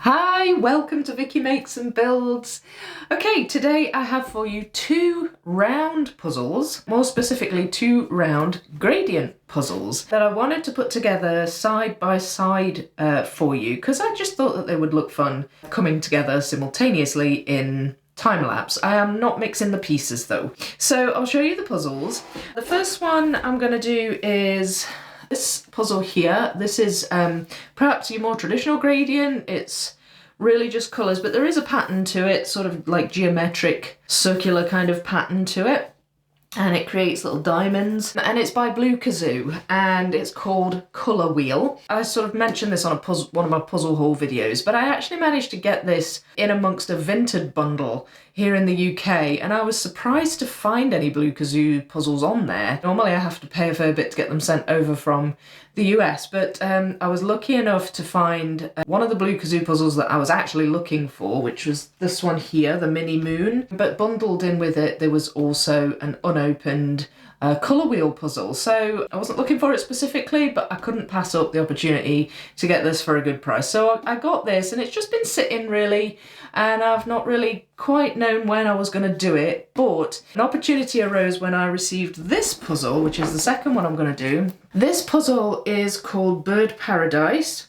Hi, welcome to Vicky Makes and Builds. Okay, today I have for you two round puzzles, more specifically two round gradient puzzles that I wanted to put together side by side for you because I just thought that they would look fun coming together simultaneously in time lapse. I am not mixing the pieces though. So I'll show you the puzzles. The first one I'm going to do is this puzzle here. This is perhaps your more traditional gradient. It's really just colours, but there is a pattern to it, sort of like geometric, circular kind of pattern to it. And it creates little diamonds. And it's by Kazoo, and it's called Colour Wheel. I sort of mentioned this on one of my puzzle haul videos, but I actually managed to get this in amongst a Vinted bundle here in the UK, and I was surprised to find any Kazoo puzzles on there. Normally I have to pay a fair bit to get them sent over from the US, but I was lucky enough to find one of the Kazoo puzzles that I was actually looking for, which was this one here, the Mini Moon. But bundled in with it, there was also an unopened colour wheel puzzle. So I wasn't looking for it specifically, but I couldn't pass up the opportunity to get this for a good price. So I got this, and it's just been sitting really, and I've not really quite known when I was going to do it, but an opportunity arose when I received this puzzle, which is the second one I'm going to do. This puzzle is called Bird Paradise,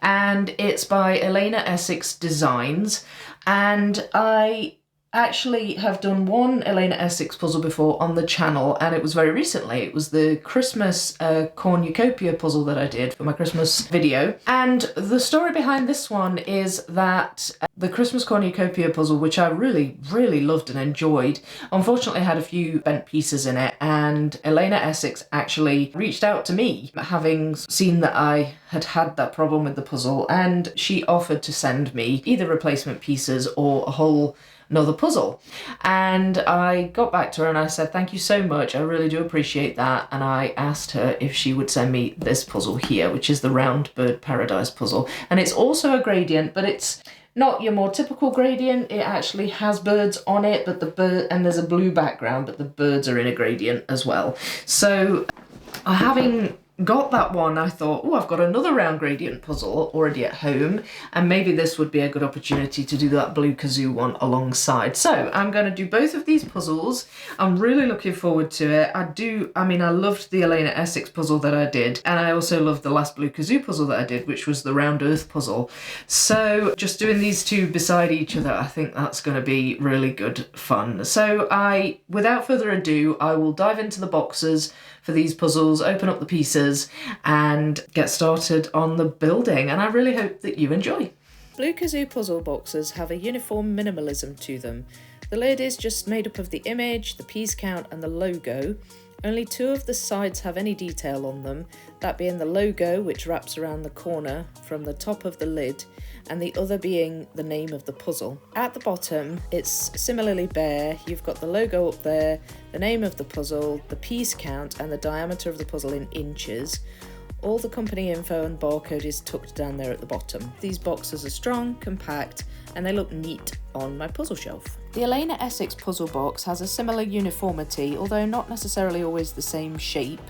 and it's by Elena Essex Designs, and I actually have done one Elena Essex puzzle before on the channel, and it was very recently. It was the Christmas cornucopia puzzle that I did for my Christmas video. And the story behind this one is that the Christmas cornucopia puzzle, which I really, really loved and enjoyed, unfortunately had a few bent pieces in it, and Elena Essex actually reached out to me, having seen that I had had that problem with the puzzle, and she offered to send me either replacement pieces or a whole another puzzle. And I got back to her and I said, thank you so much, I really do appreciate that. And I asked her if she would send me this puzzle here, which is the round Bird Paradise puzzle. And it's also a gradient, but it's not your more typical gradient. It actually has birds on it, but and there's a blue background, but the birds are in a gradient as well. So having got that one, I thought, oh, I've got another round gradient puzzle already at home, and maybe this would be a good opportunity to do that Kazoo one alongside. So I'm going to do both of these puzzles. I'm really looking forward to it. I loved the Elena Essex puzzle that I did, and I also loved the last Kazoo puzzle that I did, which was the round earth puzzle. So just doing these two beside each other, I think that's going to be really good fun. So without further ado, I will dive into the boxes for these puzzles, open up the pieces, and get started on the building, and I really hope that you enjoy. Kazoo puzzle boxes have a uniform minimalism to them. The lid is just made up of the image, the piece count, and the logo. Only two of the sides have any detail on them, that being the logo, which wraps around the corner from the top of the lid, and the other being the name of the puzzle. At the bottom, it's similarly bare. You've got the logo up there, the name of the puzzle, the piece count, and the diameter of the puzzle in inches. All the company info and barcode is tucked down there at the bottom. These boxes are strong, compact, and they look neat on my puzzle shelf. The Elena Essex puzzle box has a similar uniformity, although not necessarily always the same shape,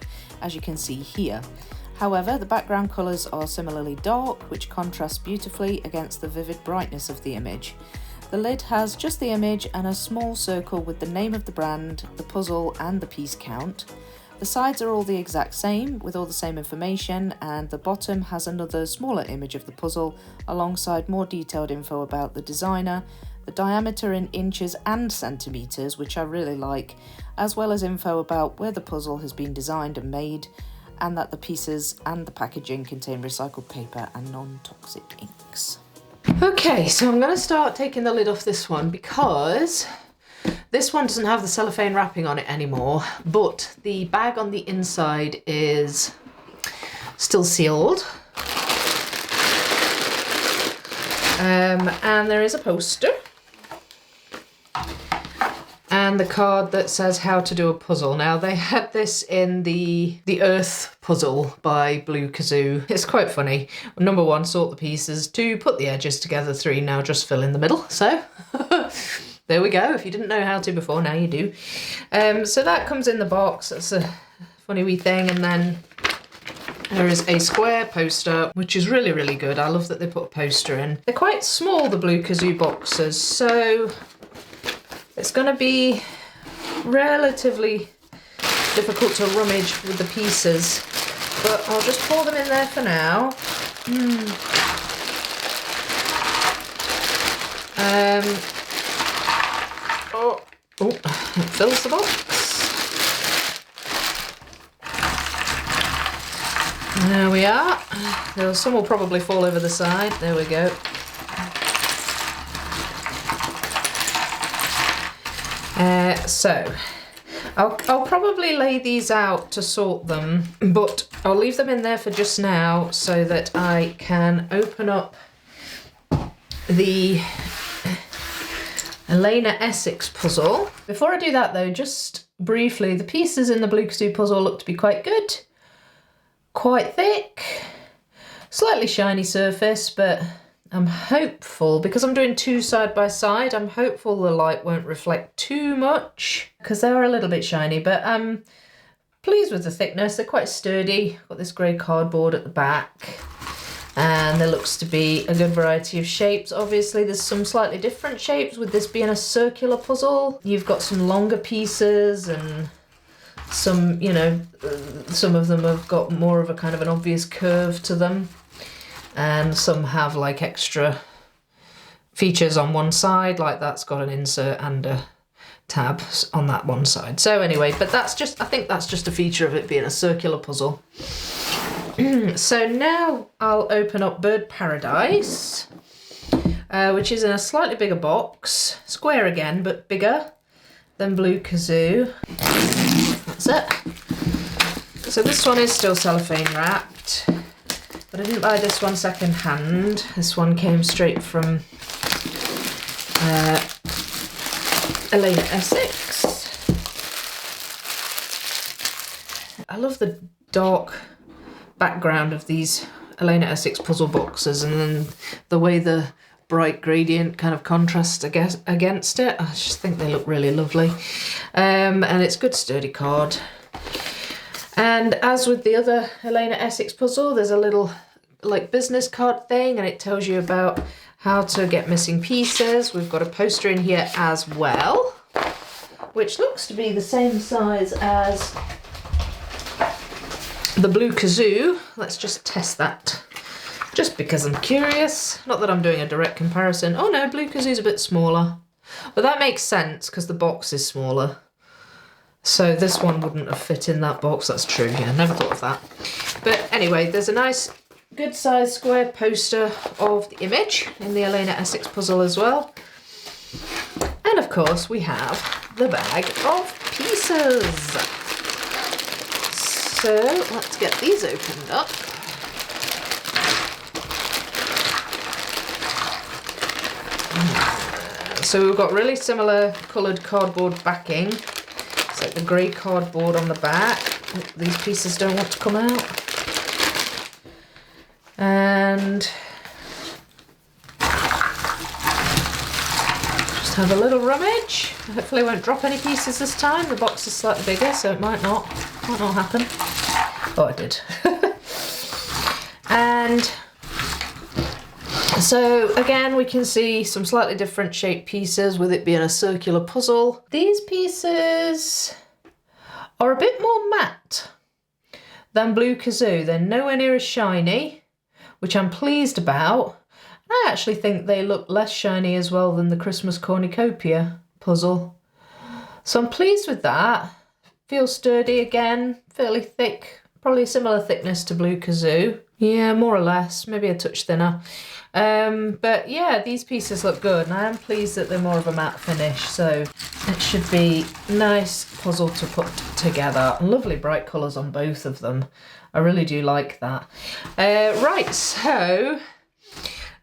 as you can see here. However, the background colours are similarly dark, which contrasts beautifully against the vivid brightness of the image. The lid has just the image and a small circle with the name of the brand, the puzzle, and the piece count. The sides are all the exact same, with all the same information, and the bottom has another smaller image of the puzzle, alongside more detailed info about the designer, the diameter in inches and centimetres, which I really like, as well as info about where the puzzle has been designed and made, and that the pieces and the packaging contain recycled paper and non-toxic inks. Okay, so I'm going to start taking the lid off this one because this one doesn't have the cellophane wrapping on it anymore, but the bag on the inside is still sealed. And there is a poster and the card that says how to do a puzzle. Now, they had this in the Earth puzzle by Kazoo. It's quite funny. Number 1, sort the pieces. 2, put the edges together. 3, now just fill in the middle. So there we go. If you didn't know how to before, now you do. So that comes in the box. That's a funny wee thing. And then There is a square poster, which is really, really good. I love that they put a poster in. They're quite small, the Blue Kazoo boxes, so it's going to be relatively difficult to rummage with the pieces, but I'll just pour them in there for now. Oh, it fills the box. There we are. Some will probably fall over the side. There we go. So I'll probably lay these out to sort them, but I'll leave them in there for just now so that I can open up the Elena Essex puzzle. Before I do that though, just briefly, the pieces in the Blue Kazoo puzzle look to be quite good. Quite thick, slightly shiny surface, but I'm hopeful, because I'm doing two side by side, I'm hopeful the light won't reflect too much, because they are a little bit shiny, but I'm pleased with the thickness. They're quite sturdy. Got this grey cardboard at the back, and there looks to be a good variety of shapes. Obviously there's some slightly different shapes with this being a circular puzzle. You've got some longer pieces and some, you know, some of them have got more of a kind of an obvious curve to them, and some have like extra features on one side, like that's got an insert and a tab on that one side. So anyway, but that's just, I think that's just a feature of it being a circular puzzle. So now I'll open up Bird Paradise, which is in a slightly bigger box, square again, but bigger than Blue Kazoo. That's it. So this one is still cellophane wrapped, but I didn't buy this one second hand. This one came straight from Elena Essex. I love the dark background of these Elena Essex puzzle boxes, and then the way the bright gradient kind of contrasts against it. I just think they look really lovely. And it's good sturdy card. And as with the other Elena Essex puzzle, there's a little like business card thing, and it tells you about how to get missing pieces. We've got a poster in here as well, which looks to be the same size as the Blue Kazoo. Let's just test that, just because I'm curious. Not that I'm doing a direct comparison. Oh no, Blue Kazoo's a bit smaller. But that makes sense because the box is smaller. So this one wouldn't have fit in that box. That's true, yeah, never thought of that. But anyway, there's a nice good sized square poster of the image in the Elena Essex puzzle as well. And of course we have the bag of pieces. So let's get these opened up. So we've got really similar coloured cardboard backing. It's like the grey cardboard on the back. These pieces don't want to come out. And just have a little rummage. Hopefully I won't drop any pieces this time. The box is slightly bigger, so it might not happen. Oh, it did. And so again, we can see some slightly different shaped pieces with it being a circular puzzle. These pieces are a bit more matte than Blue Kazoo. They're nowhere near as shiny, which I'm pleased about. I actually think they look less shiny as well than the Christmas Cornucopia puzzle. So I'm pleased with that. Feels sturdy again, fairly thick, probably a similar thickness to Blue Kazoo. Yeah, more or less, maybe a touch thinner. But yeah, these pieces look good, and I am pleased that they're more of a matte finish, so it should be a nice puzzle to put together. Lovely bright colours on both of them. I really do like that. Right, so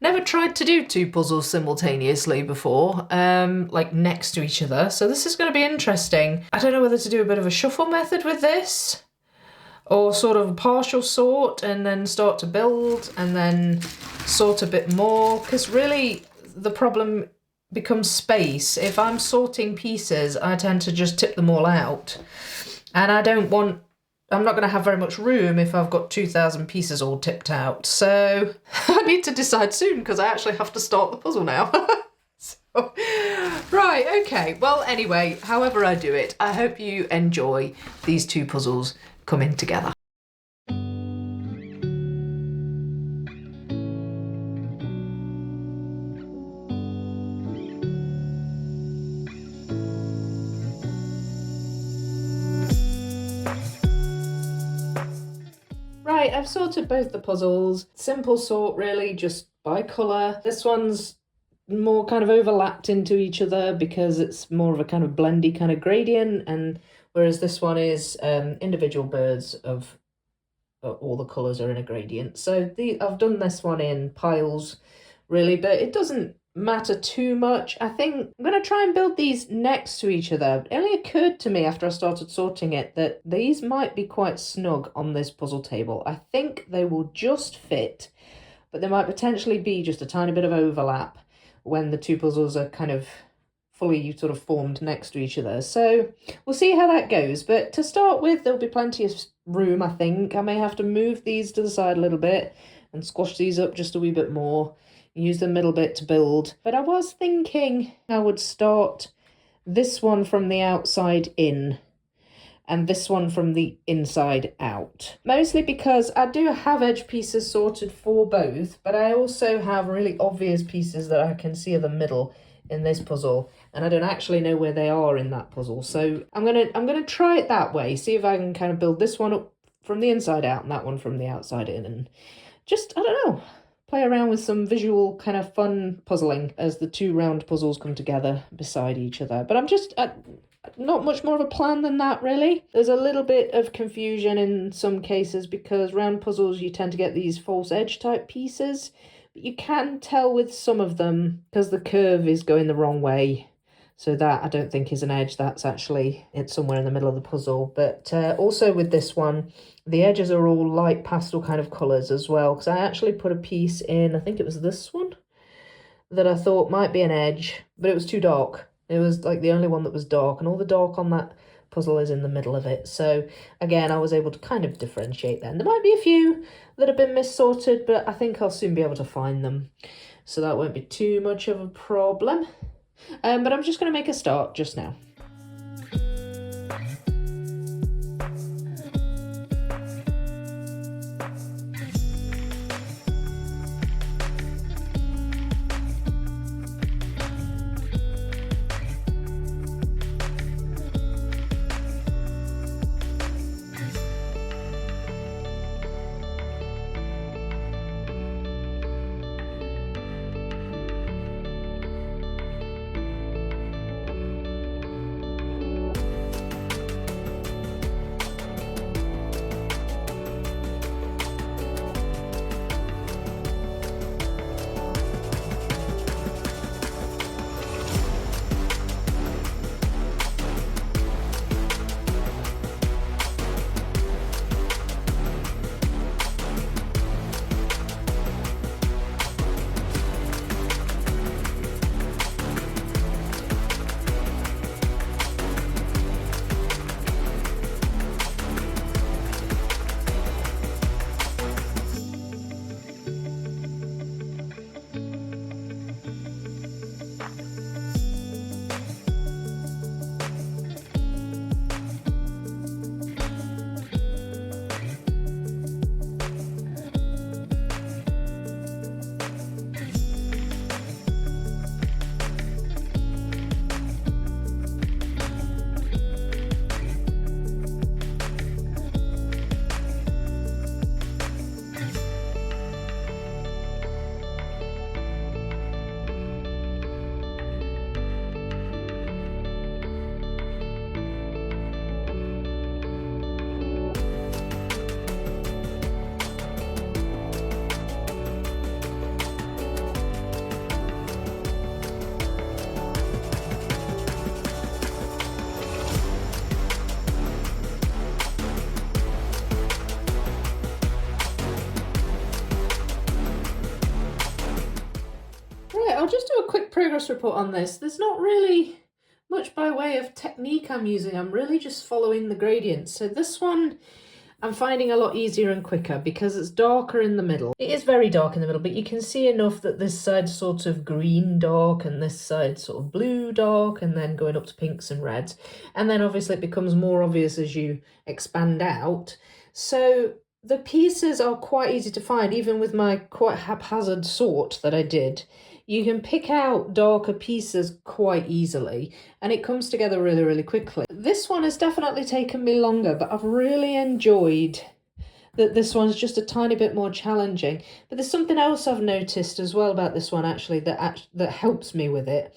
never tried to do two puzzles simultaneously before, like next to each other, so this is going to be interesting. I don't know whether to do a bit of a shuffle method with this, or sort of a partial sort and then start to build and then sort a bit more, because really the problem becomes space. If I'm sorting pieces, I tend to just tip them all out, and I don't want I'm not going to have very much room if I've got 2,000 pieces all tipped out. So I need to decide soon because I actually have to start the puzzle now. So, right, okay. Well, anyway, however I do it, I hope you enjoy these two puzzles coming together. Right, I've sorted both the puzzles. Simple sort, really, just by colour. This one's more kind of overlapped into each other because it's more of a kind of blendy kind of gradient, and whereas this one is individual birds of all the colours are in a gradient. So I've done this one in piles, really, but it doesn't matter too much. I think I'm going to try and build these next to each other. It only occurred to me after I started sorting it that these might be quite snug on this puzzle table. I think they will just fit, but there might potentially be just a tiny bit of overlap when the two puzzles are kind of fully sort of formed next to each other. So we'll see how that goes. But to start with, there'll be plenty of room, I think. I may have to move these to the side a little bit and squash these up just a wee bit more. Use the middle bit to build. But I was thinking I would start this one from the outside in and this one from the inside out. Mostly because I do have edge pieces sorted for both, but I also have really obvious pieces that I can see in the middle in this puzzle, and I don't actually know where they are in that puzzle. So I'm gonna try it that way, see if I can kind of build this one up from the inside out and that one from the outside in, and just, I don't know, play around with some visual kind of fun puzzling as the two round puzzles come together beside each other. But I'm just not much more of a plan than that, really. There's a little bit of confusion in some cases because round puzzles you tend to get these false edge type pieces, but you can tell with some of them because the curve is going the wrong way. So that I don't think is an edge, it's somewhere in the middle of the puzzle. But also with this one, the edges are all light pastel kind of colours as well, because I actually put a piece in, I think it was this one, that I thought might be an edge, but it was too dark. It was like the only one that was dark, and all the dark on that puzzle is in the middle of it. So again, I was able to kind of differentiate then. There might be a few that have been mis-sorted, but I think I'll soon be able to find them. So that won't be too much of a problem. But I'm just going to make a start just now. I'll just do a quick progress report on this. There's not really much by way of technique I'm using. I'm really just following the gradients. So this one, I'm finding a lot easier and quicker because it's darker in the middle. It is very dark in the middle, but you can see enough that this side's sort of green dark and this side's sort of blue dark, and then going up to pinks and reds. And then obviously it becomes more obvious as you expand out. So the pieces are quite easy to find, even with my quite haphazard sort that I did. You can pick out darker pieces quite easily, and it comes together really, really quickly. This one has definitely taken me longer, but I've really enjoyed that this one's just a tiny bit more challenging. But there's something else I've noticed as well about this one, actually, that helps me with it.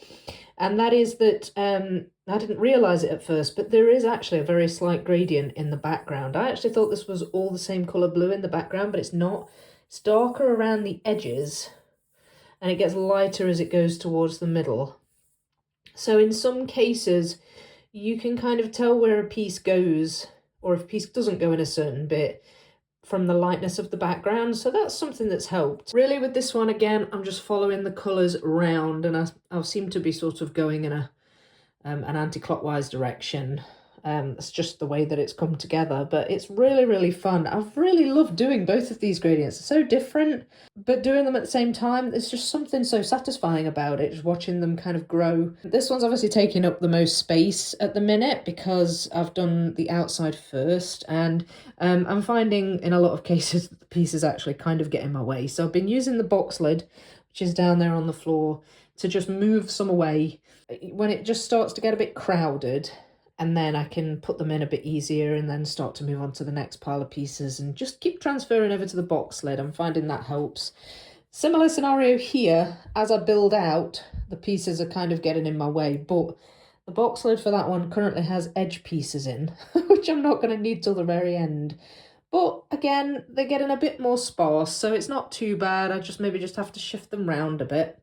And that is that I didn't realise it at first, but there is actually a very slight gradient in the background. I actually thought this was all the same colour blue in the background, but it's not. It's darker around the edges, and it gets lighter as it goes towards the middle. So in some cases, you can kind of tell where a piece goes, or if a piece doesn't go in a certain bit, from the lightness of the background. So that's something that's helped. Really with this one, again, I'm just following the colours round, and I seem to be sort of going in an anti-clockwise direction. It's just the way that it's come together, but it's really, really fun. I've really loved doing both of these gradients. They're so different, but doing them at the same time, there's just something so satisfying about it, just watching them kind of grow. This one's obviously taking up the most space at the minute because I've done the outside first, and I'm finding in a lot of cases that the pieces actually kind of get in my way. So I've been using the box lid, which is down there on the floor, to just move some away when it just starts to get a bit crowded. And then I can put them in a bit easier and then start to move on to the next pile of pieces and just keep transferring over to the box lid. I'm finding that helps. Similar scenario here, as I build out, the pieces are kind of getting in my way, but the box lid for that one currently has edge pieces in, which I'm not going to need till the very end. But again, they're getting a bit more sparse, so it's not too bad. I maybe just have to shift them round a bit.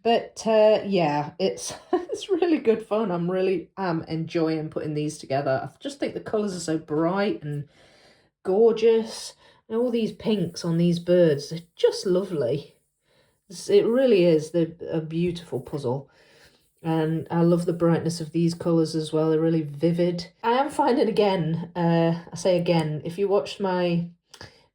But yeah, it's really good fun. I'm really enjoying putting these together. I just think the colours are so bright and gorgeous. And all these pinks on these birds, they're just lovely. It really is. They're a beautiful puzzle. And I love the brightness of these colours as well. They're really vivid. I am finding again, I say again, if you watched my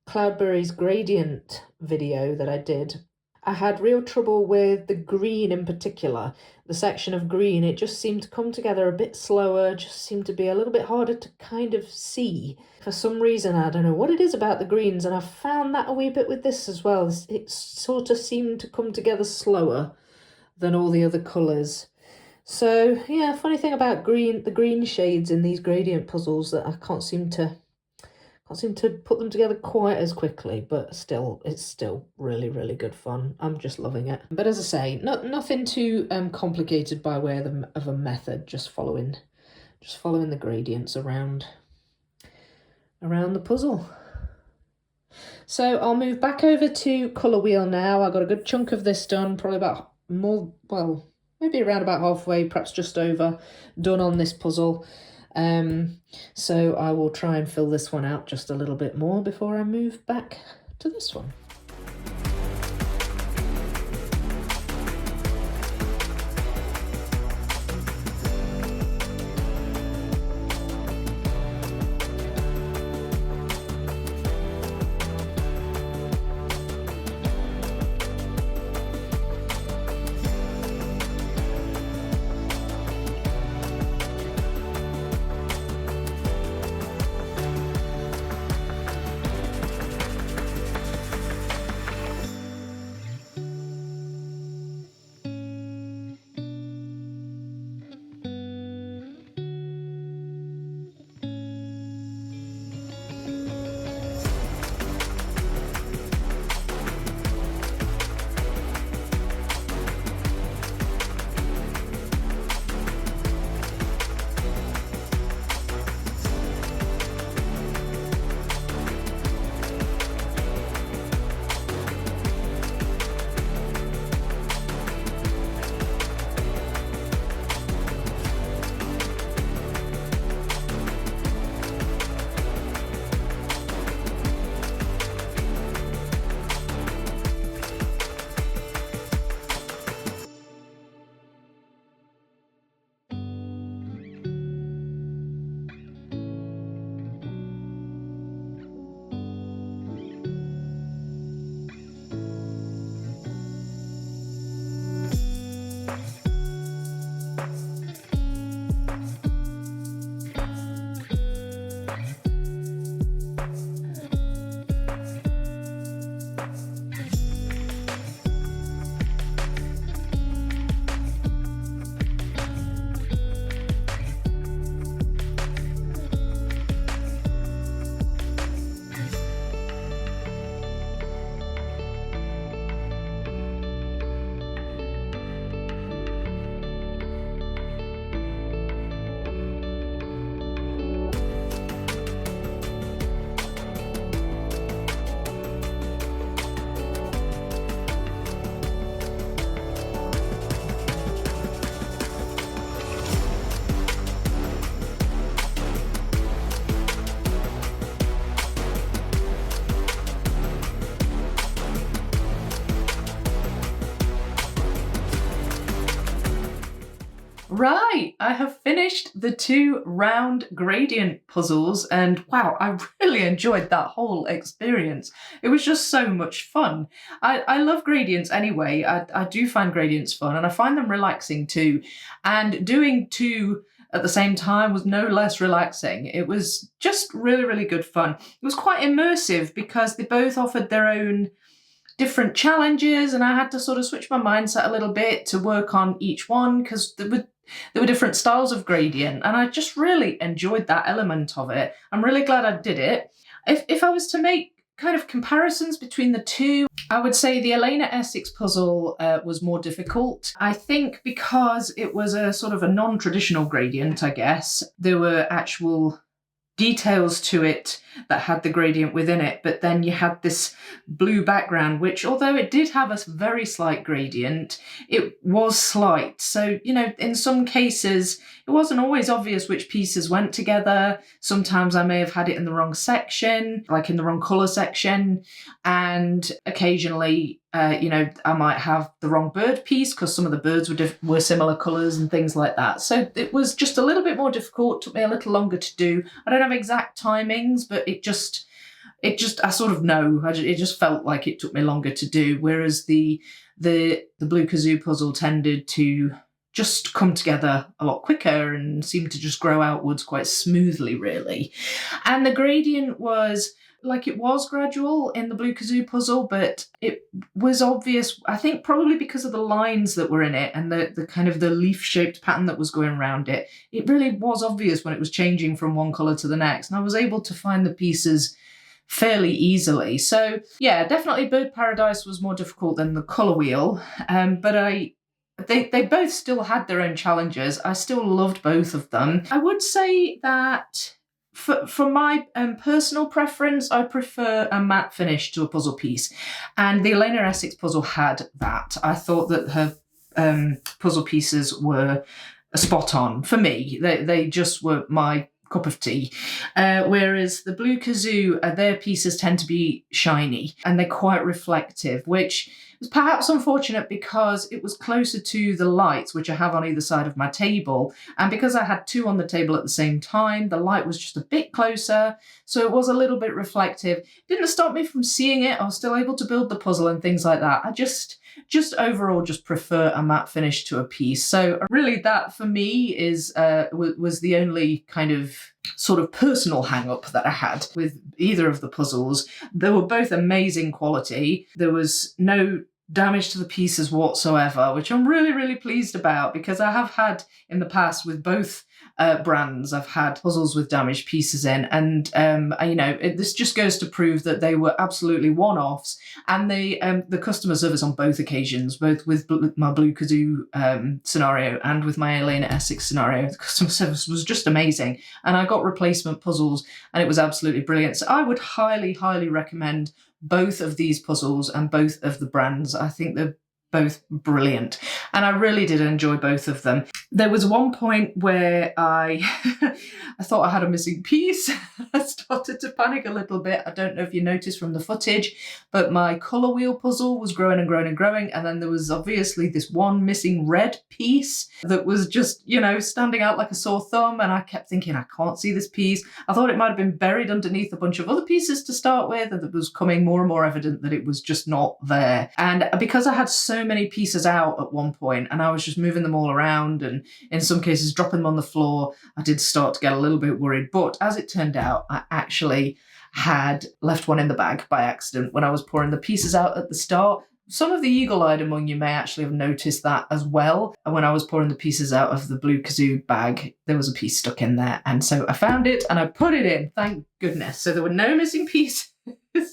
Cloudberries gradient video that I did, I had real trouble with the green in particular. The section of green, it just seemed to come together a bit slower, just seemed to be a little bit harder to kind of see. For some reason, I don't know what it is about the greens, and I've found that a wee bit with this as well. It sort of seemed to come together slower than all the other colours. So, yeah, funny thing about the green shades in these gradient puzzles, that I can't seem to put them together quite as quickly, but still, it's still really, really good fun. I'm just loving it. But as I say, nothing too complicated by way of a method, just following the gradients around the puzzle. So I'll move back over to colour wheel now. I got a good chunk of this done, probably about maybe around about halfway, perhaps just over, done on this puzzle. So I will try and fill this one out just a little bit more before I move back to this one. Right, I have finished the 2 round gradient puzzles, and wow, I really enjoyed that whole experience. It was just so much fun. I love gradients anyway. I do find gradients fun, and I find them relaxing too. And doing 2 at the same time was no less relaxing. It was just really, really good fun. It was quite immersive because they both offered their own different challenges, and I had to sort of switch my mindset a little bit to work on each one because there were different styles of gradient, and I just really enjoyed that element of it. I'm really glad I did it. If I was to make kind of comparisons between the 2, I would say the Elena Essex puzzle was more difficult. I think because it was a sort of a non-traditional gradient, I guess. There were actual details to it that had the gradient within it, but then you had this blue background, which, although it did have a very slight gradient, it was slight. So, you know, in some cases, it wasn't always obvious which pieces went together. Sometimes I may have had it in the wrong section, like in the wrong colour section, and occasionally, you know, I might have the wrong bird piece because some of the birds were similar colours and things like that. So it was just a little bit more difficult, took me a little longer to do. I don't have exact timings, but it just, I sort of know, it just felt like it took me longer to do. Whereas the blue Kazoo puzzle tended to just come together a lot quicker and seemed to just grow outwards quite smoothly, really. And the gradient was, like, it was gradual in the blue Kazoo puzzle, but it was obvious, I think probably because of the lines that were in it and the kind of the leaf-shaped pattern that was going around it. It really was obvious when it was changing from one colour to the next, and I was able to find the pieces fairly easily. So yeah, definitely Bird Paradise was more difficult than the colour wheel, but they both still had their own challenges. I still loved both of them. I would say that for my personal preference, I prefer a matte finish to a puzzle piece. And the Elena Essex puzzle had that. I thought that her puzzle pieces were spot on for me. They just were my cup of tea. Whereas the blue Kazoo, their pieces tend to be shiny and they're quite reflective, which was perhaps unfortunate because it was closer to the lights, which I have on either side of my table. And because I had 2 on the table at the same time, the light was just a bit closer. So it was a little bit reflective. It didn't stop me from seeing it. I was still able to build the puzzle and things like that. I just overall just prefer a matte finish to a piece. So really that for me is was the only kind of sort of personal hang-up that I had with either of the puzzles. They were both amazing quality. There was no damage to the pieces whatsoever, which I'm really, really pleased about, because I have had in the past with both brands, I've had puzzles with damaged pieces in, and you know, this just goes to prove that they were absolutely one-offs. And the customer service on both occasions, both with my blue Kazoo scenario and with my Elena Essex scenario, the customer service was just amazing. And I got replacement puzzles and it was absolutely brilliant. So I would highly, highly recommend both of these puzzles and both of the brands. I think they're both brilliant, and I really did enjoy both of them. There was one point where I thought I had a missing piece. I started to panic a little bit. I don't know if you noticed from the footage, but my colour wheel puzzle was growing and growing and growing, and then there was obviously this one missing red piece that was just, you know, standing out like a sore thumb, and I kept thinking, I can't see this piece. I thought it might have been buried underneath a bunch of other pieces to start with, and it was becoming more and more evident that it was just not there. And because I had so so many pieces out at one point, and I was just moving them all around and in some cases dropping them on the floor. I did start to get a little bit worried, but as it turned out, I actually had left one in the bag by accident when I was pouring the pieces out at the start. Some of the eagle-eyed among you may actually have noticed that as well. When I was pouring the pieces out of the blue Kazoo bag, there was a piece stuck in there. And so I found it and I put it in, thank goodness. So there were no missing pieces.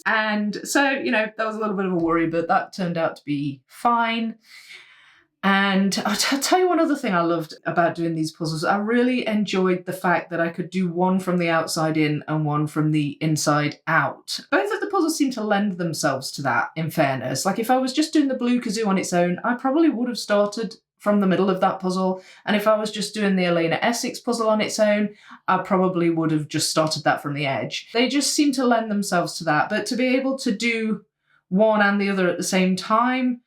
And so, you know, that was a little bit of a worry, but that turned out to be fine. And I'll tell you one other thing I loved about doing these puzzles. I really enjoyed the fact that I could do one from the outside in and one from the inside out. Both of the puzzles seem to lend themselves to that, in fairness. Like if I was just doing the blue Kazoo on its own, I probably would have started from the middle of that puzzle. And if I was just doing the Elena Essex puzzle on its own, I probably would have just started that from the edge. They just seem to lend themselves to that. But to be able to do one and the other at the same time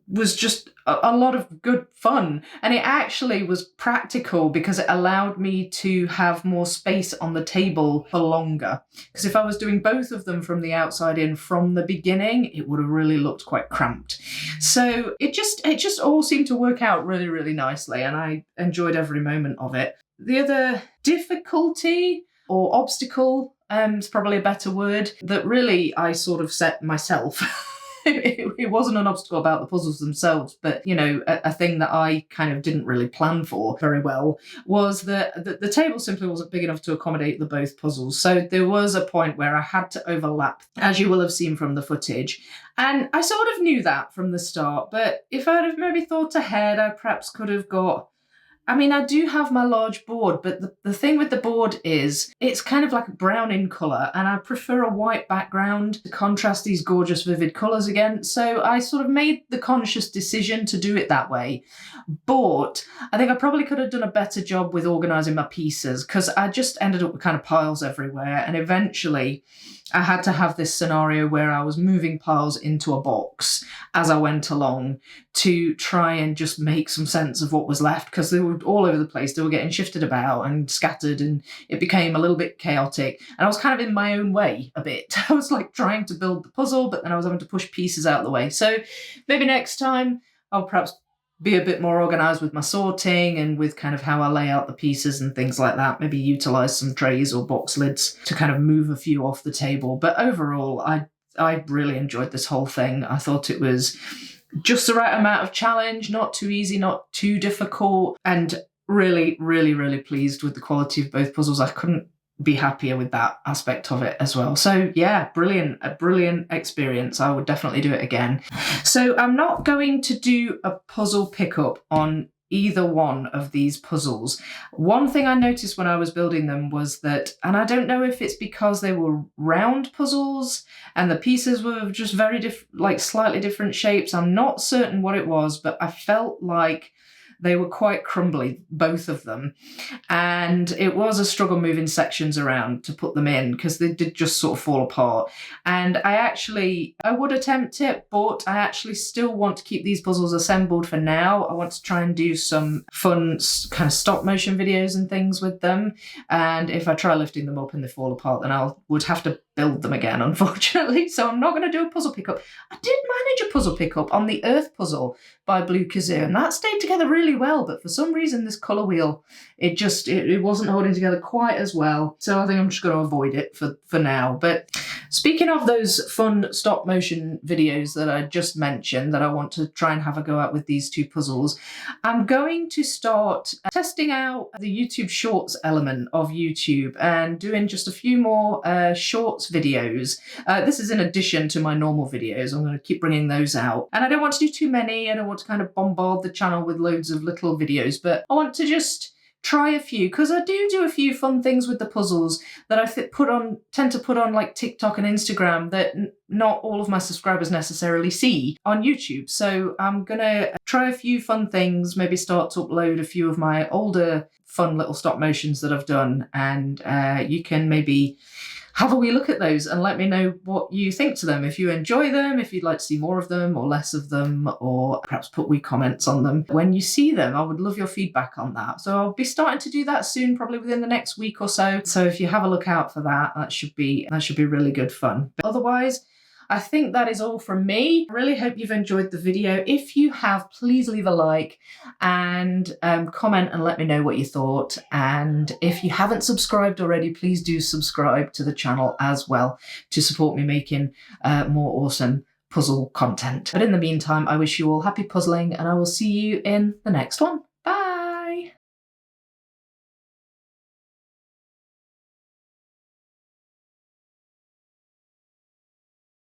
was just a lot of good fun. And it actually was practical because it allowed me to have more space on the table for longer. Because if I was doing both of them from the outside in from the beginning, it would have really looked quite cramped. So it just all seemed to work out really, really nicely, and I enjoyed every moment of it. The other difficulty or obstacle is probably a better word that really I sort of set myself. It wasn't an obstacle about the puzzles themselves, but, you know, a thing that I kind of didn't really plan for very well was that the table simply wasn't big enough to accommodate the both puzzles. So there was a point where I had to overlap, as you will have seen from the footage. And I sort of knew that from the start, but if I'd have maybe thought ahead, I perhaps could have got... I mean, I do have my large board, but the thing with the board is it's kind of like brown in colour, and I prefer a white background to contrast these gorgeous vivid colours against. So I sort of made the conscious decision to do it that way. But I think I probably could have done a better job with organising my pieces, because I just ended up with kind of piles everywhere, and eventually I had to have this scenario where I was moving piles into a box as I went along to try and just make some sense of what was left, because they were all over the place. They were getting shifted about and scattered, and it became a little bit chaotic. And I was kind of in my own way a bit. I was like trying to build the puzzle, but then I was having to push pieces out of the way. So maybe next time I'll perhaps be a bit more organised with my sorting and with kind of how I lay out the pieces and things like that. Maybe utilise some trays or box lids to kind of move a few off the table. But overall, I really enjoyed this whole thing. I thought it was just the right amount of challenge, not too easy, not too difficult, and really, really, really pleased with the quality of both puzzles. I couldn't be happier with that aspect of it as well. So yeah, a brilliant experience. I would definitely do it again. So I'm not going to do a puzzle pickup on either one of these puzzles. One thing I noticed when I was building them was that, and I don't know if it's because they were round puzzles and the pieces were just very like slightly different shapes. I'm not certain what it was, but I felt like they were quite crumbly, both of them. And it was a struggle moving sections around to put them in because they did just sort of fall apart. And I would attempt it, but I actually still want to keep these puzzles assembled for now. I want to try and do some fun kind of stop motion videos and things with them. And if I try lifting them up and they fall apart, then I would have to build them again, unfortunately. So I'm not going to do a puzzle pickup. I did manage a puzzle pickup on the Earth puzzle by Blue Kazoo, and that stayed together really well, but for some reason this colour wheel, it wasn't holding together quite as well. So I think I'm just going to avoid it for now. But speaking of those fun stop motion videos that I just mentioned that I want to try and have a go at with these two puzzles, I'm going to start testing out the YouTube Shorts element of YouTube and doing just a few more Shorts videos. This is in addition to my normal videos. I'm going to keep bringing those out. And I don't want to do too many. I don't want to kind of bombard the channel with loads of little videos, but I want to just try a few, because I do a few fun things with the puzzles that I tend to put on like TikTok and Instagram that not all of my subscribers necessarily see on YouTube. So I'm gonna try a few fun things, maybe start to upload a few of my older fun little stop motions that I've done, and you can maybe have a wee look at those and let me know what you think to them. If you enjoy them, if you'd like to see more of them or less of them, or perhaps put wee comments on them when you see them. I would love your feedback on that. So I'll be starting to do that soon, probably within the next week or so. So if you have a look out for that, that should be really good fun. But otherwise, I think that is all from me. I really hope you've enjoyed the video. If you have, please leave a like and comment and let me know what you thought. And if you haven't subscribed already, please do subscribe to the channel as well to support me making more awesome puzzle content. But in the meantime, I wish you all happy puzzling, and I will see you in the next one.